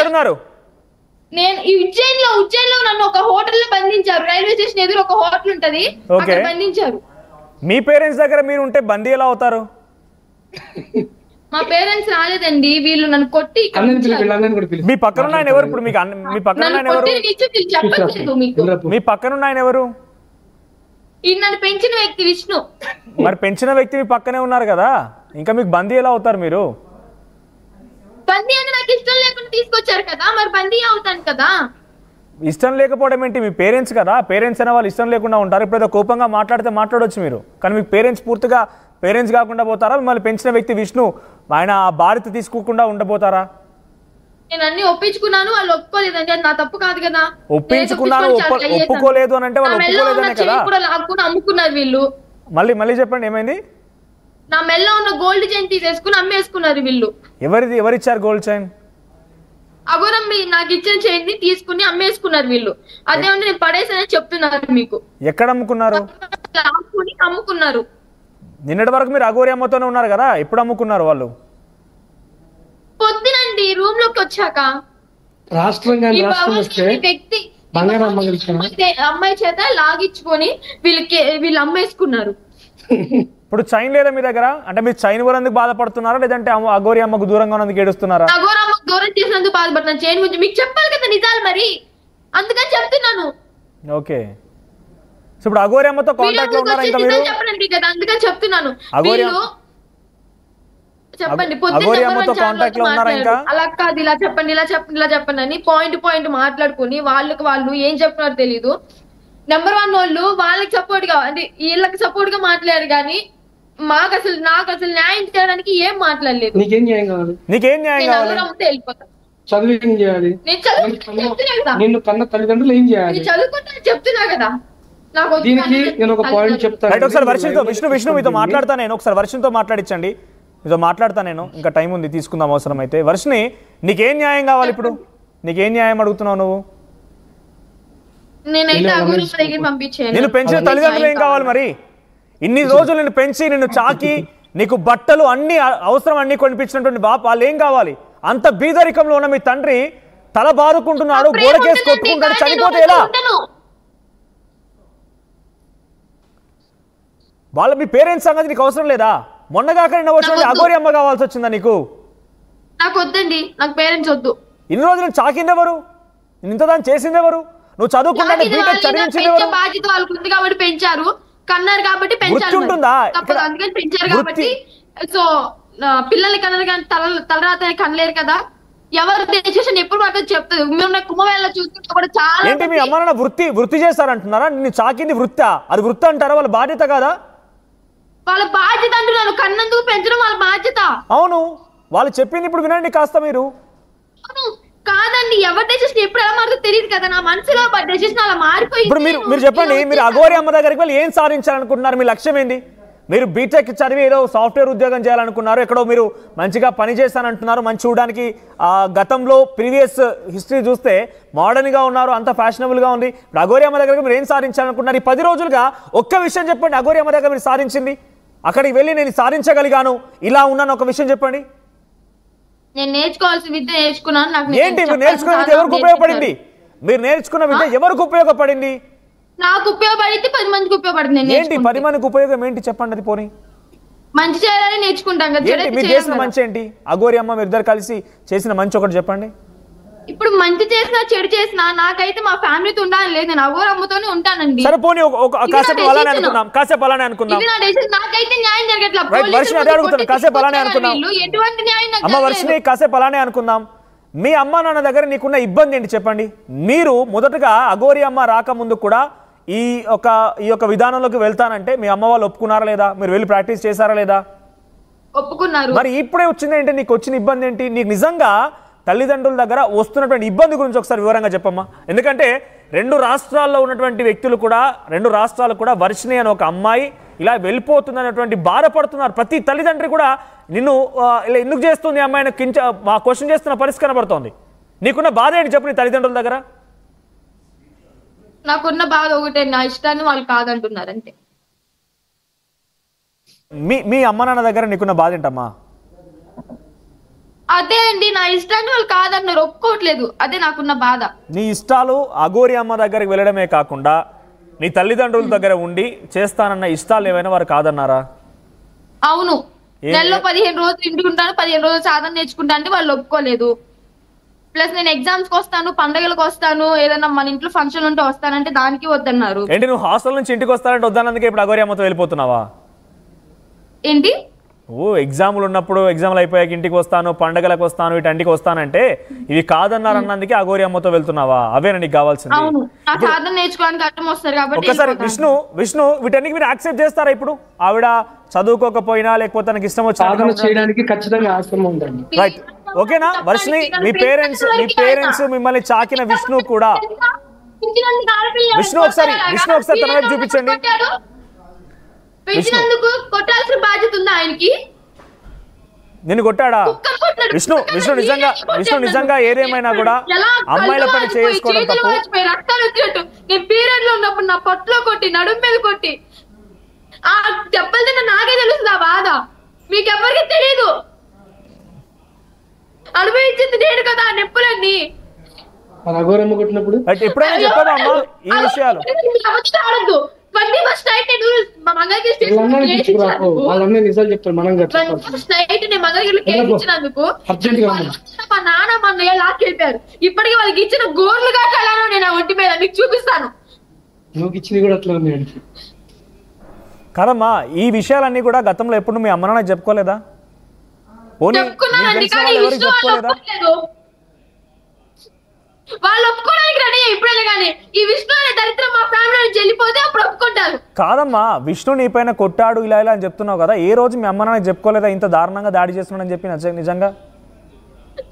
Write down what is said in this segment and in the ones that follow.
ఎక్కడున్నారు? నేను ఉజ్జయిన్లో నన్ను ఒక హోటల్లో బంధించారు. రైల్వే స్టేషన్ ఎదురు ఒక హోటల్ ఉంటది, అక్కడ బంధించారు. మీ పేరెంట్స్ దగ్గర మీరు ఉంటే బందీ ఎలా అవుతారు? మా పేరెంట్స్ రాలేదండి, వీళ్ళు నన్ను కొట్టి మీ పక్కన ఆయన ఎవరు? ఇప్పుడు మీకు మీ పక్కన ఆయన ఎవరు? చెప్పలేదు మీకు. మీ పక్కన ఆయన ఎవరు? ఈ నన్ను పెంచిన వ్యక్తి విష్ణు. మరి పెంచిన వ్యక్తి మీ పక్కనే ఉన్నారు కదా, ఇంకా మీకు బందీ ఎలా అవుతారు మీరు? బందీ అని నాకు ఇష్టం లేకుండా తీసుకొచ్చారు కదా, మరి బందీ అవుతాను కదా. ఇష్టం లేకపోవడం ఏంటి? మీ పేరెంట్స్ కదా, పేరెంట్స్ అయినా వాళ్ళు ఇష్టం లేకుండా ఉంటారు. ఇప్పుడు కోపంగా మాట్లాడితే మాట్లాడవచ్చు మీరు, కానీ మీకు పేరెంట్స్ పూర్తిగా పేరెంట్స్ కాకుండా పోతారా? మిమ్మల్ని పెంచిన వ్యక్తి విష్ణు ఆయన బాధ్యత తీసుకోకుండా ఉండబోతారా? నేను అన్ని ఒప్పించుకున్నాను, వాళ్ళు ఒప్పుకోలేదండి, అది నా తప్పు కాదు కదా. ఒప్పించుకున్నాను ఒప్పుకోలేదు అని అంటే వాళ్ళు ఒప్పుకోలేదనే కదా. అమ్ముకున్నారు వీళ్ళు. మళ్ళీ చెప్పండి ఏమైంది? నా మెల్ల ఉన్న గోల్డ్ చైన్ తీసేసుకుని అమ్మేసుకున్నారు వీళ్ళు. ఎవరిచ్చారు గోల్డ్ చైన్? అఘోరం నాకు ఇచ్చిన చైన్ ని తీసుకుని అమ్మేసుకున్నారు వీళ్ళు. అదేమంటే నేను పడేసానని చెప్తున్నారు మీకు. ఎక్కడ అమ్ముకున్నారు? అమ్ముకున్నారు. నిన్నటి వరకు మీరు అఘోరి అమ్మతోనే ఉన్నారు కదా, ఎప్పుడు అమ్ముకున్నారు వాళ్ళు? పొద్దునండి రూమ్ లోకి వచ్చాక. వ్యక్తి అమ్మాయి చేత లాగించుకొని వీళ్ళు అమ్మేసుకున్నారు. ఇప్పుడు చైన్ లేదా మీ దగ్గర? అంటే మీరు చైన్ కొనందుకు బాధపడుతున్నారా, లేదంటే అఘోరి అమ్మకు దూరంగా ఉన్నందుకు ఏడుస్తున్నారా? అఘోరి అమ్మకు దూరం చేసినందుకు బాధపడుతున్నాను. చైన్ గురించి మీకు చెప్పాలి కదా నిజాలు, మరి అందుకని చెప్తున్నాను. ఓకే, ఇప్పుడు అఘోరి అమ్మతో కాంటాక్ట్ లో ఉన్నారా ఇంకా మీరు? చెప్పండి కదా, అందుకని చెప్తున్నాను. చెప్పండి, అఘోరి అమ్మతో కాంటాక్ట్ లో ఉన్నారా ఇంకా? అలా కాదు, ఇలా చెప్పండి ఇలా చెప్పండి అని పాయింట్ మాట్లాడుకుని వాళ్ళు ఏం చెప్తున్నారో తెలీదు. నెంబర్ 1 వాళ్ళు వాళ్ళకి సపోర్ట్ గా అంటే వీళ్ళకి సపోర్ట్ గా మాట్లాడారు, కానీ నాకు అసలు న్యాయం చేయడానికి ఏం మాట్లాడలేదు. నీకేం న్యాయం కావాలి? వెళ్ళిపోతా. చెప్తున్నా కదా. ఒకసారి విష్ణు మీతో మాట్లాడతా నేను, ఒకసారి వర్షంతో మాట్లాడించండి. మీతో మాట్లాడతా నేను, ఇంకా టైం ఉంది, తీసుకుందాం అవసరం అయితే. వర్షిని, నీకేం న్యాయం కావాలి ఇప్పుడు? నీకేం న్యాయం అడుగుతున్నావు నువ్వు? నేను పెంచిన తల్లిదండ్రులు ఏం కావాలి మరి? ఇన్ని రోజులు నిన్ను పెంచి నిన్ను చాకి నీకు బట్టలు అన్ని అవసరం అన్ని కొనిపించినటువంటి బాప్ వాళ్ళు ఏం కావాలి? అంత బీదరికంలో ఉన్న మీ తండ్రి తల బాదుకుంటున్నాడు, గోడకేసి కొట్టుకుంటాడు, చనిపోతే ఎలా? వాళ్ళ మీ పేరెంట్స్ సంగతి నీకు అవసరం లేదా? మొన్నగాక నిన్న వచ్చిన అఘోరి అమ్మ కావాల్సి వచ్చిందా నీకు? నాకు వద్దండి, నాకు పేరెంట్స్ వద్దు. ఇన్ని రోజులు నేను చాకింది ఎవరు? ఇంత దాన్ని చేసింది ఎవరు? నువ్వు చదువుకున్నా బీటెక్ చదివించింది ఎవరు? బాధ్యత వాళ్ళకు ఉంది కాబట్టి పెంచారు, కన్నారు కాబట్టి పెంచారు, అందుకని పెంచారు కాబట్టి. సో పిల్లల్ని కన్నారు కానీ తలరాత కనలేరు కదా. ఎవరు డెసిషన్ ఎప్పుడు పట్టదు చెప్తుంది. మేము కుంభమేళ చూసుకుంటే కూడా చాలా. ఏంటి మీ అమ్మ నాన్న వృత్తి చేస్తారంటున్నారా? నిన్ను చాకింది వృత్తా? అది వృత్తి అంటారా? వాళ్ళ బాధ్యత కాదా? వాళ్ళ బాధ్యత అంటున్నాను, కన్నందుకు పెంచడం వాళ్ళ బాధ్యత. అవును, వాళ్ళు చెప్పింది ఇప్పుడు వినండి కాస్త మీరు. కాదండి, ఎవరి డెసిషన్ ఎప్పుడు ఎలా మారుతుందో తెలియదు కదా. నా మనసులో డెసిషన్ అలా మారిపోయింది. ఇప్పుడు మీరు చెప్పండి, మీరు అఘోరి అమ్మ దగ్గరికి వెళ్ళి ఏం సాధించాలనుకుంటున్నారు? మీ లక్ష్యం ఏంది? మీరు బీటెక్ చదివి ఏదో సాఫ్ట్వేర్ ఉద్యోగం చేయాలనుకున్నారు, ఎక్కడో మీరు మంచిగా పని చేస్తానంటున్నారు, మంచి చూడడానికి గతంలో ప్రీవియస్ హిస్టరీ చూస్తే మోడర్న్గా ఉన్నారు, అంత ఫ్యాషనబుల్గా ఉంది. ఇప్పుడు అఘోరి అమ్మ దగ్గర మీరు ఏం సాధించాలనుకుంటున్నారు? ఈ 10 రోజులుగా ఒక్క విషయం చెప్పండి, అఘోరి అమ్మ దగ్గర మీరు సాధించింది. అక్కడికి వెళ్ళి నేను సాధించగలిగాను, ఇలా ఉన్నాను, ఒక విషయం చెప్పండి. నేను నేర్చుకోవాల్సిన విద్య నేర్చుకున్నాను. ఏంటి మీరు నేర్చుకున్న విద్య ఎవరికి ఉపయోగపడింది? మీరు నేర్చుకున్న విద్య ఎవరికి ఉపయోగపడింది? నాకు ఉపయోగపడితే 10 మందికి ఉపయోగపడుతుంది. ఏంటి 10 మందికి ఉపయోగం ఏంటి చెప్పండి? అది పోనీ మంచి చేయాలని నేర్చుకుంటాం కదా. మీరు చేసిన మంచి ఏంటి? అఘోరి అమ్మ మీరు ఇద్దరు కలిసి చేసిన మంచి ఒకటి చెప్పండి. ఇప్పుడు మంచి చేసినా చెడు చేసినా నాకైతే మా ఫ్యామిలీతో ఉండాలని లేదు. నేను అఘోరి అమ్మతోనే ఉంటానండి. సరే పోనీ కాసేపు అలానే అనుకుందాం, నాకైతే న్యాయం జరగట్లేదు. కాసేపు అలానే అనుకుందాం. ఎటువంటి న్యాయం అమ్మ వర్షిని, కాసేపు అలానే అనుకుందాం. మీ అమ్మ నాన్న దగ్గర నీకున్న ఇబ్బంది ఏంటి చెప్పండి? మీరు మొదటగా అఘోరి అమ్మ రాకముందు కూడా ఈ యొక్క విధానంలోకి వెళ్తానంటే మీ అమ్మ వాళ్ళు ఒప్పుకున్నారా లేదా? మీరు వెళ్ళి ప్రాక్టీస్ చేశారా లేదా? ఒప్పుకున్నారు. మరి ఇప్పుడే వచ్చింది ఏంటి? నీకు వచ్చిన ఇబ్బంది ఏంటి? నీకు నిజంగా తల్లిదండ్రుల దగ్గర వస్తున్నటువంటి ఇబ్బంది గురించి ఒకసారి వివరంగా చెప్పమ్మా. ఎందుకంటే 2 రాష్ట్రాల్లో ఉన్నటువంటి వ్యక్తులు కూడా, 2 రాష్ట్రాలు కూడా వర్షిని అని ఒక అమ్మాయి ఇలా వెళ్ళిపోతుందనేటువంటి బాధపడుతున్నారు. ప్రతి తల్లిదండ్రి కూడా నిన్ను ఇలా ఎందుకు చేస్తుంది అమ్మాయిని మా క్వశ్చన్ చేస్తున్న పరిస్థితి కనబడుతోంది. నీకున్న బాధ ఏంటి చెప్పు నీ తల్లిదండ్రుల దగ్గర? నాకున్న బాధ ఒకటే, నా ఇష్టాన్ని వాళ్ళు కాదంటున్నారు అంతే. మీ అమ్మ నాన్న దగ్గర నీకున్న బాధ ఏంటమ్మా? అదే అండి, నా ఇష్టాన్ని వాళ్ళు కాదన్నారు, ఒప్పుకోవట్లేదు. అదే నాకున్న బాధ. నీ ఇష్టాలు అఘోరి అమ్మ దగ్గరికి వెళ్ళడమే కాకుండా నీ తల్లిదండ్రుల దగ్గర ఉండి చేస్తానన్న ఇష్టాలు ఏమైనా వారు కాదన్నారా? అవును, నెలలో 15 రోజులు ఇంటికి ఉంటాను, 15 రోజులు సాధన నేర్చుకుంటా అంటే వాళ్ళు ఒప్పుకోలేదు. ప్లస్ నేను ఎగ్జామ్స్ కి వస్తాను, పండుగలకు వస్తాను, ఏదైనా మన ఇంట్లో ఫంక్షన్ ఉంటే వస్తానంటే దానికి వద్దన్నారు. ఏంటి నువ్వు హాస్టల్ నుంచి ఇంటికి వస్తానంటే వద్దన్నందుకే ఇప్పుడు అఘోరి అమ్మతో వెళ్ళిపోతున్నావా? ఏంటి? ఓ ఎగ్జామ్లు ఉన్నప్పుడు ఎగ్జామ్లు అయిపోయాక ఇంటికి వస్తాను, పండగలకు వస్తాను, వీటంటికి వస్తానంటే ఇవి కాదన్నారన్నందుకే అఘోరి అమ్మతో వెళ్తున్నావా? అవేనా నీకు కావాల్సింది? అవును, నా సాధన నేర్చుకోవడానికి అర్థం వస్తారు కాబట్టి. ఒక్కసారి విష్ణు వీటన్నికి మీరు యాక్సెప్ట్ చేస్తారా? ఇప్పుడు ఆవిడ చదువుకోకపోయినా లేకపోతే తనకి ఇష్టం సాధన చేయడానికి ఖచ్చితంగా ఆశ్రమం ఉందండి. రైట్, ఓకేనా వర్షిని? మీ పేరెంట్స్ మిమ్మల్ని చాకిన విష్ణు కూడా, విష్ణు ఒకసారి తన వైపు చూపించండి. పెంచినందుకు కొట్టాల్సిన బాధ్యత ఉందా ఆయనకి? నిన్ను కొట్టాడా? విష్ణు నిజంగా ఏదేమైనా కూడా అమ్మాయిల పని చేసుకోవడం తప్పు. రక్తాలు వచ్చినట్టు నేను పీరియడ్ లో ఉన్నప్పుడు నా పొట్టలో కొట్టి, నడుము మీద కొట్టి, ఆ దెబ్బలు తిన్న నాకే తెలుస్తుంది ఆ బాధ, మీకెవ్వరికి తెలియదు. అనుభవించింది నేను కదా ఆ నొప్పులన్నీ. అఘోరమ్మ కొట్టినప్పుడు ఎప్పుడైనా చెప్పావా అమ్మా ఈ విషయాలు? నిజాలు చెప్తారు. మనం మా నాన్న మన లాక్కెళ్ళిపోయారు. ఇప్పటికీ వాళ్ళకి ఇచ్చిన గోర్లు కాటాలను నేను ఒంటి మీద మీకు చూపిస్తాను. నువ్వు ఇచ్చింది కూడా అట్లా ఉంది కదమ్మా. ఈ విషయాలన్నీ కూడా గతంలో ఎప్పుడు మీ అమ్మ నాన్న చెప్పుకోలేదా? చెప్పుకోలేదా? వాళ్ళు ఒప్పుకోవడానికి రెడీ ఇప్పుడే, కానీ ఈ విష్ణు అనే దరిద్రం మా ఫ్యామిలీ నుంచి వెళ్ళిపోతే అప్పుడు ఒప్పుకుంటారు. కాదమ్మా, విష్ణు నీ పైన కొట్టాడు ఇలా అని చెప్తున్నావు కదా, ఏ రోజు మీ అమ్మ నాన్న చెప్పుకోలేదా ఇంత దారుణంగా దాడి చేస్తున్నాడని చెప్పి? నిజంగా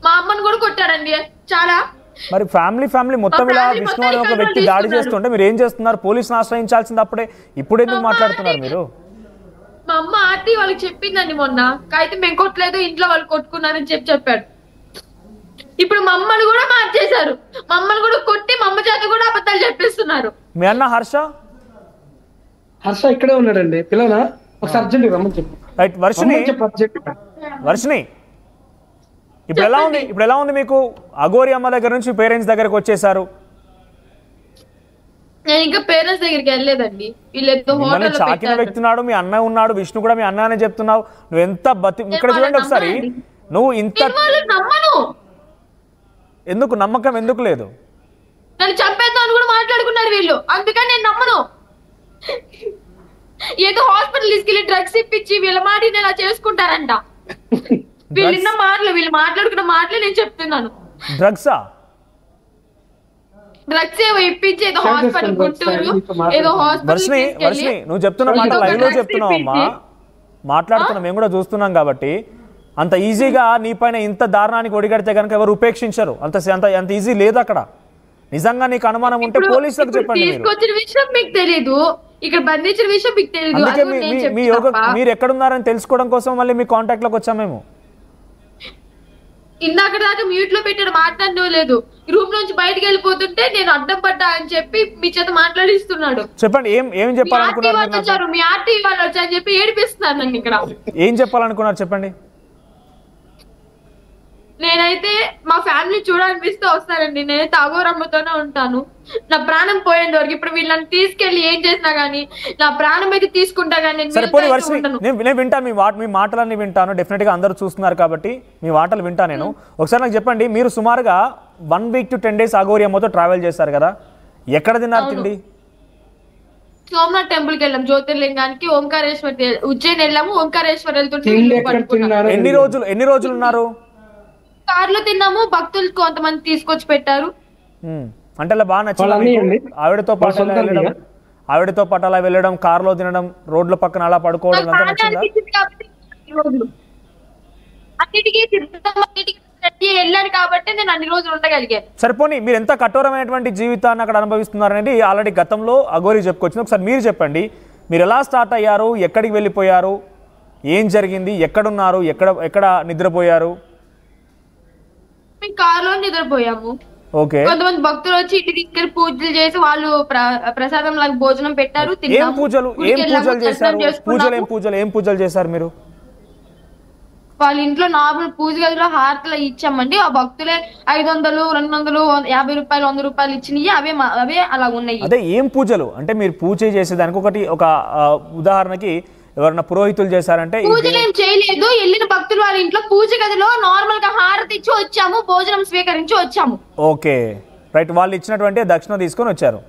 మా అమ్మని కూడా కొట్టాడండి చాలా. మరి ఫ్యామిలీ మొత్తం ఇలా విష్ణు అనే ఒక వ్యక్తి దాడి చేస్తుంటే మీరు ఏం చేస్తున్నారు? పోలీసుని ఆశ్రయించాల్సింది అప్పుడే, ఇప్పుడు ఎందుకు మాట్లాడుతున్నారు మీరు? మా అమ్మ ఆర్టీ వాళ్ళకి చెప్పిందండి మొన్న, అయితే మేము కొట్టలేదు, ఇంట్లో వాళ్ళు కొట్టుకున్నారని చెప్పాడు. ఇప్పుడు మా అమ్మని కూడా మార్చేశారు, మా అమ్మని కూడా కొట్టి మా అమ్మ చేత కూడా అబద్ధాలు చెప్పిస్తున్నారు. మీ అన్న హర్ష ఇక్కడే ఉన్నాడండి, పిల్లనా ఒకసారి అర్జెంట్ రమ్మని చెప్పు. రైట్, వర్షిని ఇప్పుడు ఎలా ఉంది మీకు? అఘోరి అమ్మ దగ్గర నుంచి పేరెంట్స్ దగ్గరకు వచ్చేసారు. నేను ఇంకా పేరెంట్స్ దగ్గరికి వెళ్ళలేదండి. వీళ్ళెంతో చాకిన వ్యక్తి ఉన్నాడు, మీ అన్న ఉన్నాడు, విష్ణు కూడా మీ అన్న అని చెప్తున్నావు. నువ్వు ఎంత ఇక్కడ చూడండి ఒకసారి, నువ్వు ఇంత ఎందుకు నమ్మకం ఎందుకు లేదు? నన్ను చంపేద్దామని కూడా మాట్లాడుకున్నారు వీళ్ళు, అందుకని నేను నమ్మను. ఏదో హాస్పిటల్ తీసుకెళ్లి డ్రగ్స్ ఇప్పించి వీళ్ళ మాట ఇలా చేసుకుంటారంట. వీళ్ళు మాట్లాడుకున్న మాటలే నేను చెప్తున్నాను. డ్రగ్స్ ఏవో ఇప్పించి ఏదో హాస్పిటల్ గుంటూరు ఏదో వర్షిని నువ్వు చెప్తున్న మాట లైవ్ లో చెప్తున్నావు అమ్మా, మాట్లాడుతున్నా మేము కూడా చూస్తున్నాం కాబట్టి. అంత ఈజీగా నీ పైన ఇంత దారుణానికి ఒడిగడితే కనుక ఎవరు ఉపేక్షించరు. అంత ఈజీ లేదు అక్కడ. నిజంగా నీకు అనుమానం ఉంటే పోలీసులకు చెప్పండి. తీసుకొచ్చిన విషయం మీకు తెలీదు, ఇక్కడ బంధించిన విషయం మీకు తెలీదు. అందుకే మీరు ఎక్కడున్నారని తెలుసుకోవడం కోసం మళ్ళీ మీ కాంటాక్ట్ లోకి వచ్చాం మేము. ఇందాక దాకా మ్యూట్ లో పెట్టాడు, మాట్లాడడం లేదు. రూమ్ నుంచి బయటకు వెళ్ళిపోతుంటే నేను అడ్డం పడ్డా అని చెప్పి మీ చేత మాట్లాడిస్తున్నాడు. చెప్పండి, ఏం చెప్పాలనుకున్నారు? మీ ఆర్టీ వాళ్ళు వచ్చారని చెప్పి ఏడిపిస్తున్నారు నన్ను ఇక్కడ. ఏం చెప్పాలనుకున్నారు చెప్పండి. నేనైతే మా ఫ్యామిలీ చూడాలనిపిస్తే వస్తానండి. నేనైతే అఘోరమ్మతోనే ఉంటాను నా ప్రాణం పోయేంత వరకు. ఇప్పుడు వీళ్ళని తీసుకెళ్లి ఏం చేసినా గానీ నా ప్రాణం అయితే తీసుకుంటా గానీ నేను వింటాను, మీ మాటలన్నీ వింటాను. డెఫినెట్ గా అందరూ చూస్తున్నారు కాబట్టి మీ మాటలు వింటా నేను. ఒకసారి నాకు చెప్పండి, మీరు సుమారుగా 1 week to 10 days అఘోరి అమ్మతో ట్రావెల్ చేశారు కదా, ఎక్కడ తిన్నారు తిండి? సోమనాథ్ టెంపుల్ కి వెళ్ళాం, జ్యోతిర్లింగానికి, ఓంకారేశ్వర్ ఉజ్జయిన్ వెళ్ళాము. ఓంకారేశ్వర్ వెళ్తుంటే ఎన్ని రోజులు ఉన్నారు? కార్లో తిన్నాము, భక్తులు కొంతమంది తీసుకొచ్చి పెట్టారు. అంటే అలా బాగా నచ్చింది ఆవిడతో పాటు అలా వెళ్ళడం, కార్లో తినడం, రోడ్ల పక్కన అలా పడుకోవడం అంతా నచ్చిందా? వెళ్ళాను కాబట్టి నేను అన్ని రోజులు ఉండగలిగాను. సరిపోని మీరు ఎంత కఠోరమైనటువంటి జీవితాన్ని అక్కడ అనుభవిస్తున్నారు అనేది ఆల్రెడీ గతంలో అఘోరి చెప్పుకొచ్చింది. ఒకసారి మీరు చెప్పండి, మీరు ఎలా స్టార్ట్ అయ్యారు, ఎక్కడికి వెళ్ళిపోయారు, ఏం జరిగింది, ఎక్కడున్నారు, ఎక్కడ నిద్రపోయారు? మేము కార్లో నిద్రపోయాము. కొంతమంది భక్తులు వచ్చి ఇంటికి తీసుకెళ్లి పూజలు చేసి వాళ్ళు ప్రసాదం లాగా భోజనం పెట్టారు. ఏం పూజలు చేశారు మీరు? వాళ్ళ ఇంట్లో నార్మల్ పూజ గదిలో హారతలు ఇచ్చామండి. ఆ భక్తులే 500, 200, 50 రూపాయలు, 100 రూపాయలు ఇచ్చినవి అవే అలా ఉన్నాయి. అదే ఏం పూజలు అంటే మీరు పూజ చేసేదానికి ఒక ఉదాహరణకి ఎవరైనా పురోహితులు చేశారంటే పూజలు ఏం చేయలేదు. వెళ్ళిన భక్తులు వాళ్ళ ఇంట్లో పూజ గదిలో నార్మల్ గా హారతి ఇచ్చి వచ్చాము, భోజనం స్వీకరించి వచ్చాము. ఓకే రైట్, వాళ్ళు ఇచ్చినటువంటి దక్షిణ తీసుకొని వచ్చారు.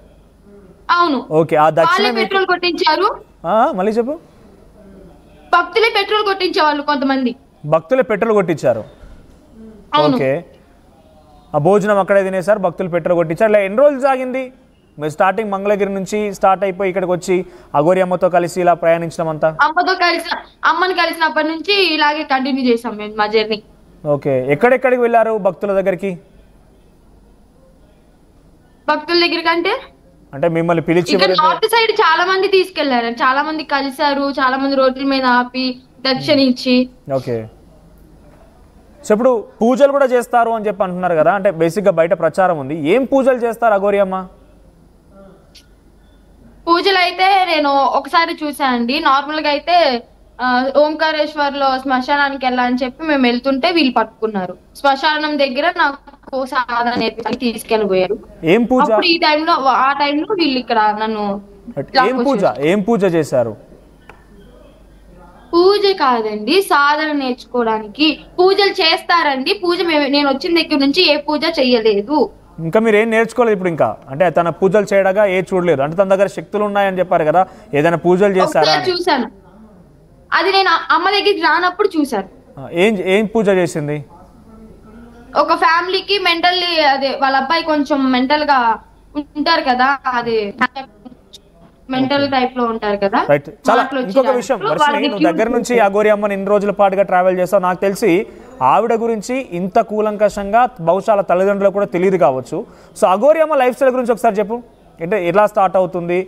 అవును. ఓకే, ఆ దక్షిణ పెట్రోల్ కొట్టించారు. మళ్ళీ చెప్పు. భక్తులే పెట్రోల్ కొట్టించేవాళ్ళు, కొంతమంది భక్తులే పెట్రోల్ కొట్టించారు. ఓకే, ఆ భోజనం అక్కడే తినేసారు, భక్తులు పెట్రోల్ కొట్టించారు. ఇలా ఎన్ని రోజులు సాగింది? మీరు స్టార్టింగ్ మంగళగిరి నుంచి స్టార్ట్ అయిపోయి ఇక్కడికి వచ్చి అఘోరి అమ్మతో కలిసి ఇలా ప్రయాణించడం అంతా? అమ్మని కలిసినప్పటి నుంచి ఇలాగే కంటిన్యూ చేసాం మేము మా జర్నీ. ఓకే, ఎక్కడెక్కడికి వెళ్ళారు భక్తుల దగ్గరికి? భక్తుల దగ్గరికి అంటే మిమ్మల్ని పిలిచి నార్త్ సైడ్ చాలా మంది తీసుకెళ్లారు, చాలా మంది కలిసారు, చాలా మంది రోడ్ల మీద ఆపి దక్షిణ ఇచ్చి. ఓకే, సో ఇప్పుడు పూజలు కూడా చేస్తారు అని చెప్పి అంటున్నారు కదా, అంటే బేసిక్ గా బయట ప్రచారం ఉంది. ఏం పూజలు చేస్తారు అఘోరి అమ్మ? పూజలు అయితే నేను ఒకసారి చూసానండి. నార్మల్ గా అయితే ఓంకారేశ్వర్ లో శ్మశానానికి వెళ్ళాలని చెప్పి మేము వెళ్తుంటే వీళ్ళు పట్టుకున్నారు. శ్మశానం దగ్గర నాకు సాధన నేర్పించి తీసుకెళ్ళిపోయారు. ఏం పూజ? ఆ టైంలో వీళ్ళు ఇక్కడ నన్ను ఏం పూజ చేశారు? పూజ కాదండి, సాధన నేర్చుకోవడానికి పూజలు చేస్తారండి. పూజ నేను వచ్చిన దగ్గర నుంచి ఏ పూజ చెయ్యలేదు. ఇంకా మీరు ఏం నేర్చుకోలేదు ఇప్పుడు ఇంకా? అంటే తన పూజలు చేయడగా ఏ చూడలేదు అంటే తన దగ్గర శక్తులు ఉన్నాయని చెప్పారు కదా, ఏదైనా పూజలు చేశారా? చూసాను, అది నేను అమ్మ దగ్గరికి రానప్పుడు చూసాను. ఏం పూజ చేసింది? ఒక ఫ్యామిలీకి మెంటల్లీ అదే వాళ్ళ అబ్బాయి కొంచెం మెంటల్ గా ఉంటారు కదా, అది మెంటల్ టైప్ లో ఉంటారు కదా. రైట్, చాలా ఇంకొక విషయం వర్షిని, నువ్వు దగ్గర నుంచి అఘోరి అమ్మని ఇన్ని రోజుల పాటుగా ట్రావెల్ చేస్తావు. నాకు తెలిసి ఆవిడ గురించి ఇంత కూలంకషంగా బహుశా తల్లిదండ్రులకు కూడా తెలియదు కావచ్చు. సో అఘోరి అమ్మ లైఫ్ స్టైల్ గురించి ఒకసారి చెప్పు. అంటే ఎలా స్టార్ట్ అవుతుంది,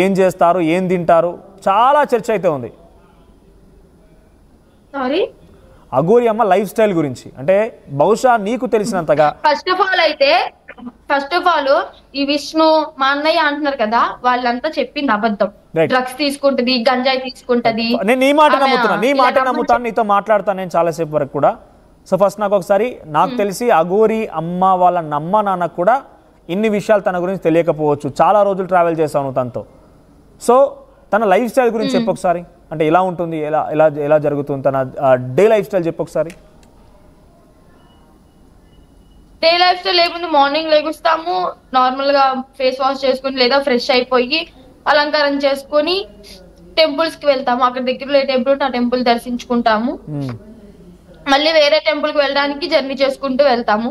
ఏం చేస్తారు, ఏం తింటారు, చాలా చర్చ అయితే ఉంది. అఘోరి అమ్మ లైఫ్ స్టైల్ గురించి అంటే బహుశా నీకు తెలిసినంతగా. ఫస్ట్ ఆఫ్ ఆల్ ఈ విష్ణు మా అన్నయ్య అంటున్నారు కదా, వాళ్ళంతా చెప్పింది అబద్ధం. డ్రగ్స్ తీసుకుంటది, గంజాయి తీసుకుంటది. నేను నీ మాట నమ్ముతాను, నీతో మాట్లాడతాను నేను చాలాసేపు వరకు కూడా. సో ఫస్ట్ నాకు తెలిసి అఘోరి అమ్మ వాళ్ళ నాన్నకు కూడా ఇన్ని విషయాలు తన గురించి తెలియకపోవచ్చు. చాలా రోజులు ట్రావెల్ చేశాను తనతో. సో తన లైఫ్ స్టైల్ గురించి చెప్పు ఒకసారి. అంటే ఎలా ఉంటుంది, ఎలా జరుగుతుంది తన డే లైఫ్ స్టైల్ చెప్పు ఒకసారి. డే లైఫ్ స్టైల్ లేకుండా మార్నింగ్ లెగుస్తాము, నార్మల్ గా ఫేస్ వాష్ చేసుకుని లేదా ఫ్రెష్ అయిపోయి అలంకారం చేసుకుని టెంపుల్స్ కి వెళ్తాము. అక్కడ దగ్గరలో ఏ టెంపుల్ ఉంటే ఆ టెంపుల్ దర్శించుకుంటాము. మళ్ళీ వేరే టెంపుల్ కి వెళ్ళడానికి జర్నీ చేసుకుంటూ వెళ్తాము.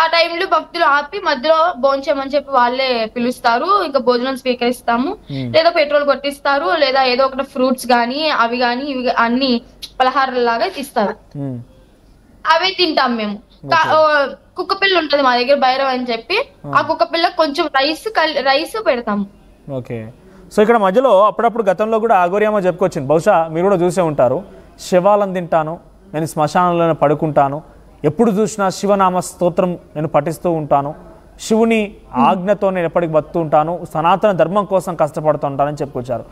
ఆ టైంలో భక్తులు ఆపి మధ్యలో భోంచేయమని చెప్పి వాళ్ళే పిలుస్తారు. ఇంకా భోజనం స్వీకరిస్తాము, లేదా పెట్రోల్ కొట్టిస్తారు, లేదా ఏదో ఒకటి ఫ్రూట్స్ గానీ అవి గానీ ఇవి అన్ని పలహారాలాగా ఇస్తారు, అవే తింటాం మేము. కుక్క పిల్ల ఉంటది మా దగ్గర భైరవ్ అని చెప్పి, ఆ కుక్క పిల్ల కొంచెం రైస్ పెడతాము. ఓకే, సో ఇక్కడ మధ్యలో అప్పుడప్పుడు గతంలో కూడా అఘోరి అమ్మ చెప్పుకొచ్చింది, బహుశా మీరు కూడా చూసే ఉంటారు. శివాలను తింటాను, నేను శ్మశానంలోనే పడుకుంటాను, ఎప్పుడు చూసినా శివనామ స్తోత్రం నేను పఠిస్తూ ఉంటాను, శివుని ఆజ్ఞతో నేను ఎప్పటికి బతుకుతూ ఉంటాను, సనాతన ధర్మం కోసం కష్టపడుతూ ఉంటానని చెప్పుకొచ్చారు.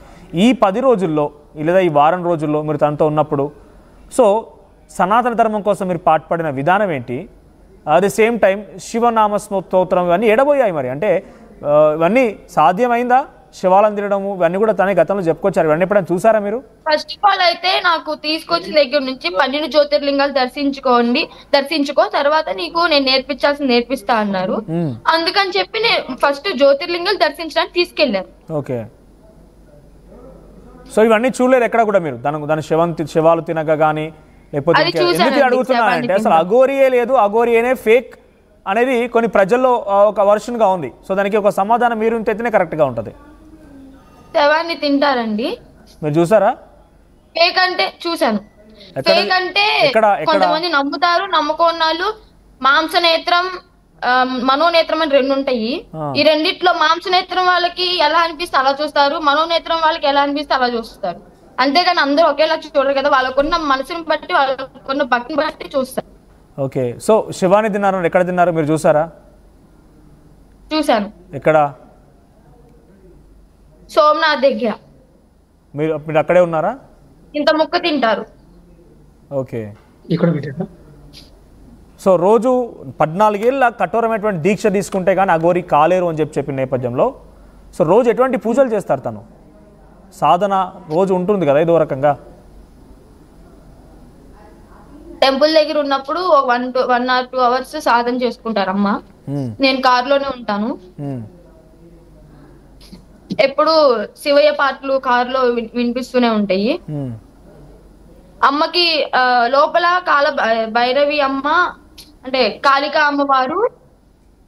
ఈ 10 రోజుల్లో లేదా ఈ వారం రోజుల్లో మీరు తనతో ఉన్నప్పుడు సో సనాతన ధర్మం కోసం మీరు పాటుపడిన విధానం ఏంటి? అట్ ది సేమ్ టైం శివనామ స్తోత్రం ఇవన్నీ ఎడబోయాయి మరి, అంటే ఇవన్నీ సాధ్యమైందా? శివాలను తినడము ఇవన్నీ కూడా తనే గతంలో చెప్పుకొచ్చారు, ఇవన్నీ ఎప్పుడైనా చూసారా మీరు? ఫస్ట్ ఆఫ్ ఆల్ అయితే నాకు తీసుకొచ్చిన దగ్గర నుంచి 12 జ్యోతిర్లింగాలు దర్శించుకో, తర్వాత నీకు నేను నేర్పిస్తా అన్నారు. అందుకని చెప్పి నేను ఫస్ట్ జ్యోతిర్లింగాలు దర్శించడానికి తీసుకెళ్లాను. ఓకే, సో ఇవన్నీ చూడలేదు ఎక్కడ కూడా మీరు? దాని శివాలు తినక కానీ లేకపోతే ఎందుకు అడుగుతున్నానంటే అసలు అఘోరియే లేదు, అఘోరియేనే ఫేక్ అనేది కొన్ని ప్రజల్లో ఒక వర్షన్గా ఉంది. సో దానికి ఒక సమాధానం మీరు ఉంటేనే కరెక్ట్గా ఉంటుంది. శవాన్ని తింటారండి, మీరు చూసారా? ఫేక్ అంటే చూసాను. ఫేక్ అంటే కొంతమంది నమ్ముతారు, నమ్ముకున్నాళ్ళు మాంసనేత్రం మనోనేత్రం అని 2 ఉంటాయి. ఈ రెండిట్లో మాంసనేత్రం వాళ్ళకి ఎలా అనిపిస్తే అలా చూస్తారు, మనోనేత్రం వాళ్ళకి ఎలా అనిపిస్తే అలా చూస్తారు. అంతేగాని అందరూ ఒకేలా చూడరు కదా, వాళ్ళకున్న మనసుని బట్టి వాళ్ళకున్న భక్తిని బట్టి చూస్తారు. ఓకే, సో శివాని తిన్నారు, ఎక్కడ తిన్నారు మీరు చూసారా? చూసాను. ఎక్కడ? సోమనాథ్ దగ్గర. మీరు అక్కడే ఉన్నారా? ఇంత ముక్క తింటారు. ఓకే. ఇక్కడ పెట్టారా? సో రోజు 14 ఏళ్ళ కఠోరమైనటువంటి దీక్ష తీసుకుంటే కానీ అఘోరి కాలేరు అని చెప్పిన నేపథ్యంలో సో రోజు ఎటువంటి పూజలు చేస్తారు తను? సాధన రోజు ఉంటుంది కదా ఏదో రకంగా. టెంపుల్ దగ్గర ఉన్నప్పుడు 1 or 2 hours సాధన చేసుకుంటారమ్మా. నేను కారులోనే ఉంటాను. ఎప్పుడు శివయ్య పాటలు కారులో వినిపిస్తూనే ఉంటాయి. అమ్మకి లోపల భైరవి అమ్మ అంటే కాళికా అమ్మవారు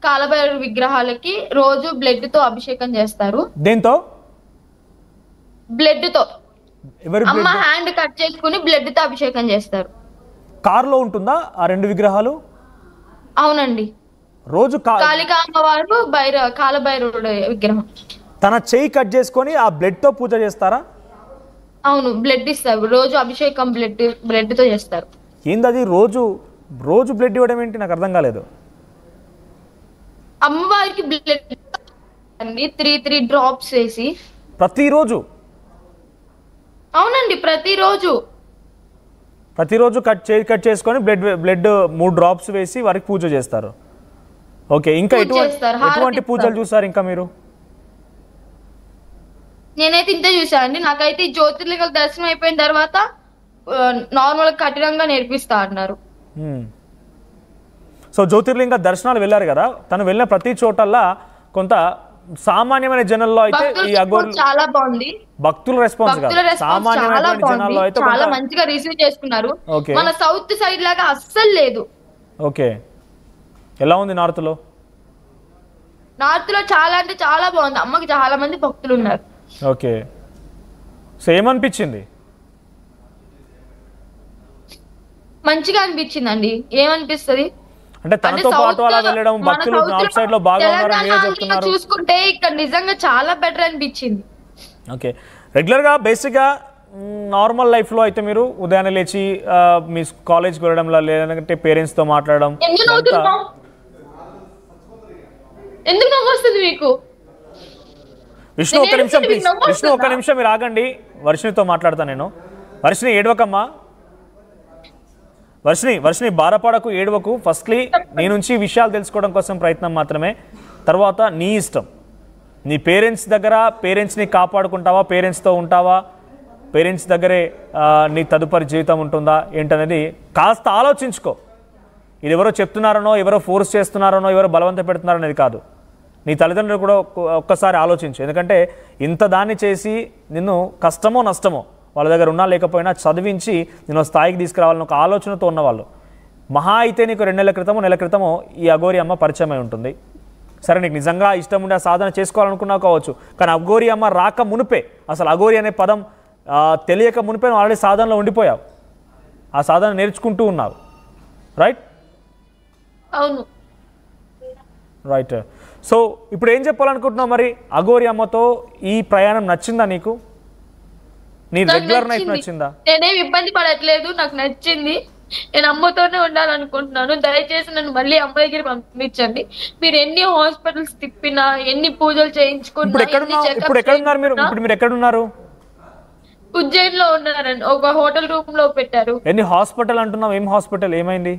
కాలభైరవి విగ్రహాలకి రోజు బ్లడ్ తో అభిషేకం చేస్తారు. దేంతో? బ్లడ్ తో. అమ్మ హ్యాండ్ కట్ చేసుకుని బ్లడ్ తో అభిషేకం చేస్తారు. కారులో ఉంటుందా ఆ 2 విగ్రహాలు? అవునండి. రోజు కాళికా అమ్మవారు కాలభైరవుడు విగ్రహం. తన చెయ్యి కట్ చేసుకొని ఆ బ్లడ్ తో పూజ చేస్తారా? అవును, బ్లడ్ ఇస్తారు రోజు అభిషేకం బ్లడ్ తో చేస్తారు. ఏంది అది? రోజు బ్లడ్ ఇవ్వడం ఏంటి? నాకు అర్థం కాలేదు. అమ్మవారికి బ్లడ్ అండి 3 drops వేసి ప్రతిరోజు? అవునండి, ప్రతిరోజు కట్ చేసుకొని బ్లడ్ 3 drops వేసి వారికి పూజ చేస్తారు. ఓకే. ఇంకా ఎటువంటి పూజలు చూసారు ఇంకా మీరు? నేనైతే ఇంతే చూసాను అండి. నాకైతే జ్యోతిర్లింగ దర్శనం అయిపోయిన తర్వాత నార్మల్ కఠినంగా నేర్పిస్తా అన్నారు. సో జ్యోతిర్లింగ దర్శనాలు వెళ్ళారు కదా, తను వెళ్ళిన ప్రతి చోటల్లా కొంత సామాన్యమైన జనంలో అయితే ఈ అఘోరి చాలా బాగుంది. భక్తుల రెస్పాన్స్ సామాన్యమైన జనాల్లో అయితే చాలా మంచిగా రిసీవ్ చేసుకున్నారు. మన సౌత్ సైడ్ లాగా అస్సలు లేదు. ఓకే. ఎలా ఉంది నార్త్ లో? చాలా అంటే చాలా బాగుంది. అమ్మకి చాలా మంది భక్తులు ఉన్నారు. ఓకే. సో ఏమనిపించింది? మంచిగా అనిపించిందండి. ఏమనిపిస్తుంది అంటే తనతో పాటు అలా వెళ్ళడం భక్తులు నార్త్ సైడ్ లో బాగా ఉన్నారని మీరే చెప్తున్నారు. చూసుకుంటే ఇక్కడ నిజంగా చాలా బెటర్ అనిపించింది. ఓకే. రెగ్యులర్ గా బేసిక్ గా నార్మల్ లైఫ్ లో అయితే మీరు ఉదయాన్నే లేచి మీ కాలేజ్కి వెళ్ళడం లేదంటే పేరెంట్స్ తో మాట్లాడడం. ఎందుకు నవ్వొస్తుంది మీకు? విష్ణు ఒక నిమిషం ప్లీజ్. విష్ణు ఒక నిమిషం మీరు ఆగండి. వర్షినితో మాట్లాడతా నేను. వర్షిని ఏడవకమ్మా. వర్షిని బాధపడకు, ఏడవకు. ఫస్ట్లీ నీ నుంచి విషయాలు తెలుసుకోవడం కోసం ప్రయత్నం మాత్రమే. తర్వాత నీ ఇష్టం. నీ పేరెంట్స్ దగ్గర పేరెంట్స్ని కాపాడుకుంటావా, పేరెంట్స్తో ఉంటావా, పేరెంట్స్ దగ్గరే నీ తదుపరి జీవితం ఉంటుందా ఏంటనేది కాస్త ఆలోచించుకో. ఇది ఎవరో చెప్తున్నారనో, ఎవరో ఫోర్స్ చేస్తున్నారనో, ఎవరో బలవంత పెడుతున్నారనేది కాదు. నీ తల్లిదండ్రులు కూడా ఒక్కసారి ఆలోచించు. ఎందుకంటే ఇంత దాన్ని చేసి నిన్ను కష్టమో నష్టమో వాళ్ళ దగ్గర ఉన్నా లేకపోయినా చదివించి నేను స్థాయికి తీసుకురావాలని ఒక ఆలోచనతో ఉన్నవాళ్ళు. మహా అయితే నీకు 2 నెలల క్రితమో ఈ అఘోరి అమ్మ పరిచయం అయి ఉంటుంది. సరే, నీకు నిజంగా ఇష్టం ఉండే ఆ సాధన చేసుకోవాలనుకున్నావు కావచ్చు. కానీ అఘోరి అమ్మ రాక మునిపే, అసలు అఘోరి అనే పదం తెలియక మునిపే నువ్వు ఆల్రెడీ సాధనలో ఉండిపోయావు. ఆ సాధన నేర్చుకుంటూ ఉన్నావు. రైట్? అవును. రైట్. సో ఇప్పుడు ఏం చెప్పాలనుకుంటున్నావు మరి? అఘోరి అమ్మతో ఈ ప్రయాణం నచ్చిందా నీకు? నీ రెగ్యులర్ లైఫ్ నచ్చిందా? నేనేం ఇబ్బంది పడట్లేదు, నాకు నచ్చింది. నేను అమ్మతోనే ఉండాలనుకుంటున్నాను. దయచేసి నన్ను మళ్ళీ అమ్మ దగ్గర పంపించండి. మీరు ఎన్ని హాస్పిటల్స్ తిప్పినా, ఎన్ని పూజలు చేయించుకున్నా. మీరు ఎక్కడున్నారు? ఉజ్జయిన్ లో ఉన్నారండి. ఒక హోటల్ రూమ్ లో పెట్టారు. ఎన్ని హాస్పిటల్ అంటున్నావు? ఏం హాస్పిటల్? ఏమైంది?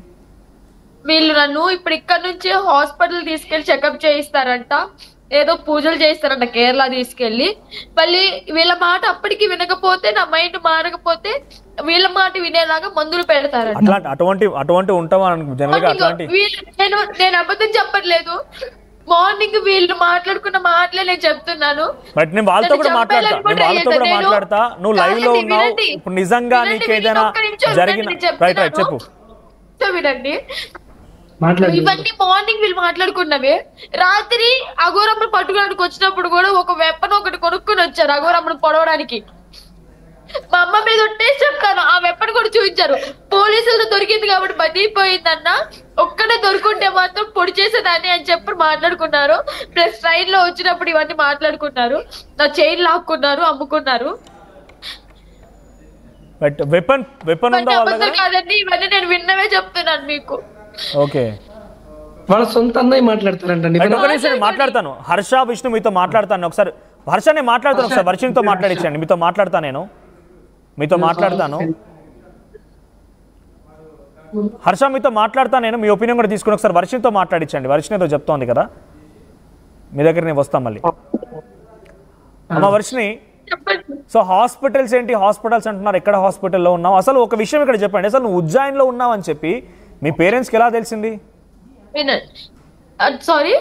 వీళ్ళు నన్ను ఇప్పుడు ఇక్కడ నుంచి హాస్పిటల్ తీసుకెళ్లి చెకప్ చేయిస్తారంట. ఏదో పూజలు చేస్తారంట కేరళ తీసుకెళ్లి. మళ్ళీ వీళ్ళ మాట అప్పటికి వినకపోతే, నా మైండ్ మారకపోతే వీళ్ళ మాట వినేలాగా మందులు పెడతారంట. అటువంటి ఉంటావా? నేను అబద్ధం చెప్పట్లేదు. మార్నింగ్ వీళ్ళు మాట్లాడుకున్న మాటలే నేను చెప్తున్నాను. నేను వాళ్ళతో కూడా మాట్లాడతా. నువ్వు లైవ్ లో ఉన్నావు. ఇప్పుడు నిజంగా నీకు ఏదైనా జరిగిన చెప్పు. వినండి. ఇవన్నీ మార్నింగ్ వీళ్ళు మాట్లాడుకున్నవే. రాత్రి అఘోరమ్మను పట్టుకోవడానికి వచ్చినప్పుడు కూడా ఒక వెపన్ ఒకటి కొనుక్కుని వచ్చారు అఘోరమ్మను పొడవడానికి. మా అమ్మ మీద ఉంటే చెప్తాను, ఆ వెపన్ కూడా చూపించారు. పోలీసులతో దొరికింది కాబట్టి బతికిపోయిందన్న, ఒక్కడే దొరుకుంటే మాత్రం పొడి చేసేదాన్ని అని చెప్పి మాట్లాడుకున్నారు. ప్లస్ ట్రైన్ లో వచ్చినప్పుడు ఇవన్నీ మాట్లాడుకున్నారు. నా చైన్ లాక్కున్నారు, అమ్ముకున్నారు. కాదండి, ఇవన్నీ నేను విన్నవే చెప్తున్నాను మీకు. ఓకే. వాళ్ళ సొంత అన్నయ్య మాట్లాడతారండి. మాట్లాడతాను. హర్ష, విష్ణు మీతో మాట్లాడతాను. ఒకసారి హర్షనే మాట్లాడతాను. ఒకసారి వర్షినితో మాట్లాడించండి. మీతో మాట్లాడతాను. హర్ష మీతో మాట్లాడతా, నేను మీ ఒపీనియన్ కూడా తీసుకుని ఒకసారి వర్షినితో మాట్లాడించండి. వర్షిని ఏదో చెప్తోంది కదా, మీ దగ్గర నేను వస్తాను మళ్ళీ. అమ్మ వర్షిని, సో హాస్పిటల్స్ ఏంటి, హాస్పిటల్స్ అంటున్నారు, ఎక్కడ హాస్పిటల్లో ఉన్నావు? అసలు ఒక విషయం ఇక్కడ చెప్పండి, అసలు నువ్వు ఉజ్జాయిన్లో ఉన్నావు అని చెప్పి మీ పేరెంట్స్కి ఎలా తెలిసింది? సారీ,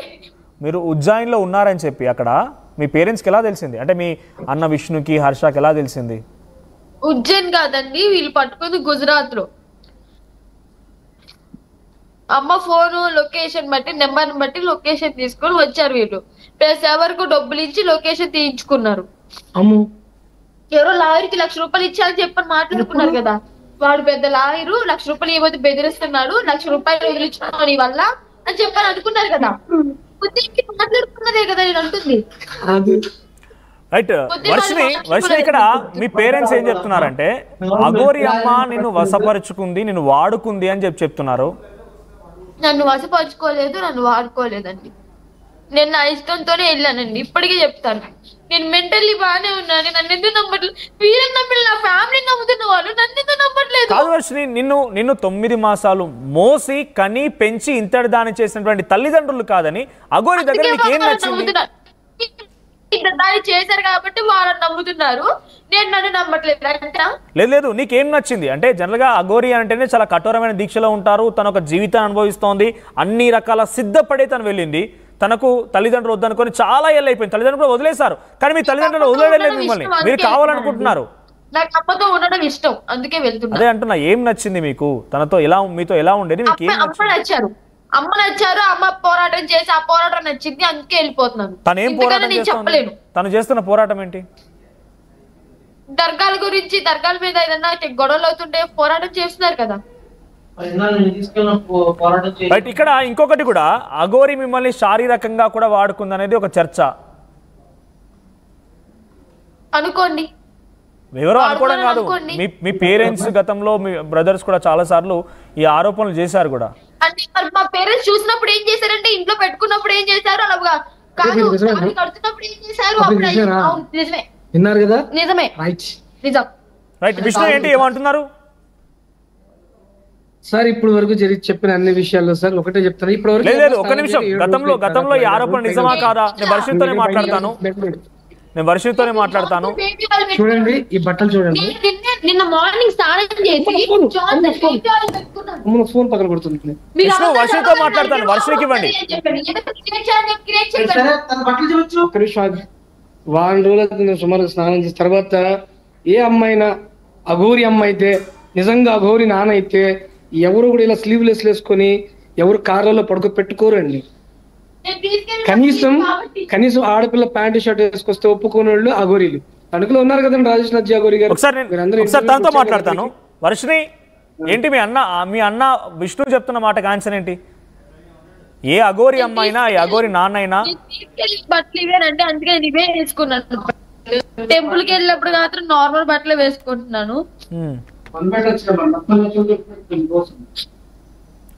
మీరు ఉజ్జాయిన్లో ఉన్నారని చెప్పి అక్కడ మీ పేరెంట్స్కి ఎలా తెలిసింది? అంటే మీ అన్న విష్ణుకి హర్షకి ఎలా తెలిసింది? ఉజ్జయిన్ కాదండి, వీళ్ళు పట్టుకుంది గుజరాత్ లో. అమ్మ ఫోన్ లొకేషన్ బట్టి, నెంబర్ బట్టి లొకేషన్ తీసుకొని వచ్చారు వీళ్ళు. ప్లస్ ఎవరికి డబ్బులు ఇచ్చి లొకేషన్ తీయించుకున్నారు. ఎవరో లాయర్కి 1,00,000 రూపాయలు ఇచ్చారని చెప్పని మాట్లాడుకున్నారు కదా. వాడు పెద్ద లాయరు, 1,00,000 రూపాయలు ఇవ్వద్దు బెదిరిస్తున్నాడు, 1,00,000 రూపాయలు వదిలించుకున్నావు నీ వల్ల అని చెప్పని అనుకున్నారు కదా. మాట్లాడుకున్నదే కదా నేను అంటుంది. రైట్ వర్షిని, ఇక్కడ మీ పేరెంట్స్ ఏం చెప్తున్నారంటే అఘోరి అమ్మ నిన్ను వశపరుచుకుంది, నిన్ను వాడుకుంది అని చెప్తున్నారు. నన్ను వశపరుచుకోలేదు, నన్ను వాడుకోలేదండి. నేను నా ఇష్టంతోనే వెళ్ళానండి. ఇప్పటికీ చెప్తాను, నేను మెంటల్లీ బాగానే ఉన్నాను. నన్ను ఎందుకు నమ్మట్లేదు? వీళ్ళని నమ్మలేదు, నా ఫ్యామిలీని నమ్ముతున్న వాళ్ళు నన్ను ఎందుకు నమ్మట్లేదు? కాదు వర్షిని, నిన్ను 9 మాసాలు మోసి కని పెంచి ఇంతటి దాన్ని చేసినటువంటి తల్లిదండ్రులు కాదని అఘోరి దగ్గర నీకు ఏం నచ్చింది? దాన్ని చేశారు కాబట్టి వాళ్ళని నమ్ముతున్నారు, నేను నన్ను నమ్మట్లేదు అంట. లేదు, నీకేం నచ్చింది అంటే జనరల్ గా అఘోరి అంటేనే చాలా కఠోరమైన దీక్షలో ఉంటారు. తన ఒక జీవితాన్ని అనుభవిస్తోంది, అన్ని రకాల సిద్ధపడే తను వెళ్ళింది. తనకు తల్లిదండ్రులు వద్దనుకొని చాలా ఏళ్ళు అయిపోయింది, తల్లిదండ్రులు వదిలేశారు. కానీ మీ తల్లిదండ్రులు వదిలేయలేదు మిమ్మల్ని, మీరు కావాలనుకుంటున్నారు. నాకు అమ్మతో ఉండడం ఇష్టం, అందుకే వెళ్తున్నా. అదే అంటున్నా, ఏం నచ్చింది మీకు? మీతో ఎలా ఉండేది? మీకు ఏం నచ్చారు? అమ్మ నచ్చారు, అమ్మ పోరాటం చేసి ఆ పోరాటం నచ్చింది, అందుకే వెళ్ళిపోతున్నాను. తను ఏం పోరాటం చేస్తుంది? తను చేస్తున్న పోరాటం ఏంటి? దర్గాల గురించి, దర్గాల మీద ఏదన్నా గొడవలు అవుతుంటే పోరాటం చేస్తున్నారు కదా. రైట్, ఇక్కడ ఇంకొకటి కూడా, అఘోరి మిమ్మల్ని శారీరకంగా కూడా వాడుకుంది అనేది ఒక చర్చ. అనుకోండి, ఎవరో అనుకోవడం కాదు, మీ పేరెంట్స్ గతంలో మీ బ్రదర్స్ కూడా చాలా సార్లు ఈ ఆరోపణలు చేశారు కూడా. అంటే మా పేరెంట్స్ చూసినప్పుడు ఏం చేశారంటే, ఇంట్లో పెట్టుకున్నప్పుడు ఏం చేశారు, అలా కాదు కడుతున్నప్పుడు ఏం చేశారు. నిజమే, విన్నారు కదా, నిజమే, నిజం. రైట్, విష్ణు ఏంటి ఏమంటున్నారు సార్? ఇప్పుడు వరకు చెప్పిన అన్ని విషయాల్లో సార్ ఒకటే చెప్తాను. ఇప్పుడు లేదు, ఒక నిమిషం. గతంలో ఈ ఆరోపణ నిజమా కాదా? నేను వర్షినితోనే మాట్లాడతాను. చూడండి, ఈ బట్టలు చూడండి. నిన్న మార్నింగ్ స్నానం చేసి ఫోన్ పక్కన కొడుతుంది. విష్ణు, వర్షినితో మాట్లాడతాను, వర్షినికి ఇవ్వండి. వారం రోజులు సుమారు స్నానం చేసిన తర్వాత ఏ అమ్మాయినా, అఘోరి అమ్మ అయితే, నిజంగా అఘోరి నాన్న అయితే ఎవరు కూడా ఇలా స్లీవ్లెస్ వేసుకొని ఎవరు కార్లలో పెట్టుకోరండి. కనీసం ఆడపిల్ల ప్యాంటు షర్ట్ వేసుకొస్తే ఒప్పుకోని వాళ్ళు అఘోరీలు. తణుకులో ఉన్నారు కదండి రాజేష్ నజ్జి అఘోరి గారు. ఒకసారి తనతో మాట్లాడతాను. వర్షిని ఏంటి మీ అన్న విష్ణు చెప్తున్న మాటకు ఆన్సర్ ఏంటి? ఏ అఘోరి అమ్మ అయినా, ఏ అఘోరి నాన్న అయినా బట్టలు ఇవేనంటే అందుకే ఇవే వేసుకున్నాను. టెంపుల్ కి వెళ్ళినప్పుడు మాత్రం నార్మల్ బట్టలు వేసుకుంటున్నాను.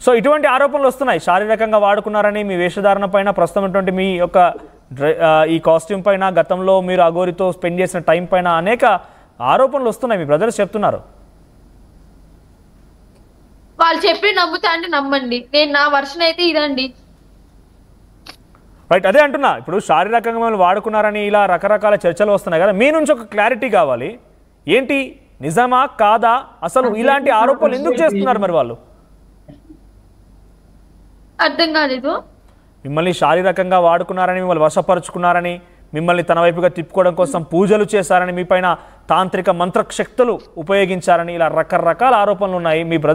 సో ఇటువంటి ఆరోపణలు వస్తున్నాయి, శారీరకంగా వాడుకున్నారని మీ వేషధారణ పైన, ప్రస్తుతం మీ యొక్క ఈ కాస్ట్యూమ్ పైన, గతంలో మీరు అఘోరితో స్పెండ్ చేసిన టైం పైన అనేక ఆరోపణలు వస్తున్నాయి. మీ బ్రదర్స్ చెప్తున్నారు. వాళ్ళు చెప్పి నమ్ముతా అంటే నమ్మండి, నేను నా వర్షన్ అయితే ఇదండి. రైట్, అదే అంటున్నా. ఇప్పుడు శారీరకంగా మిమ్మల్ని వాడుకున్నారని ఇలా రకరకాల చర్చలు వస్తున్నాయి కదా, మీ నుంచి ఒక క్లారిటీ కావాలి. ఏంటి, నిజమా కాదా? అసలు ఇలాంటి ఆరోపణలు ఎందుకు చేస్తున్నారు మరి వాళ్ళు? అర్థం కాలేదు. మిమ్మల్ని శారీరకంగా వాడుకున్నారని, మిమ్మల్ని వశపరుచుకున్నారని, మిమ్మల్ని తన వైపుగా తిప్పుకోవడం కోసం పూజలు చేశారని, మీ పైన తాంత్రిక మంత్రశక్తులు ఉపయోగించారని, ఇలా రకరకాల ఆరోపణలు ఉన్నాయి. మీ బ్రదర్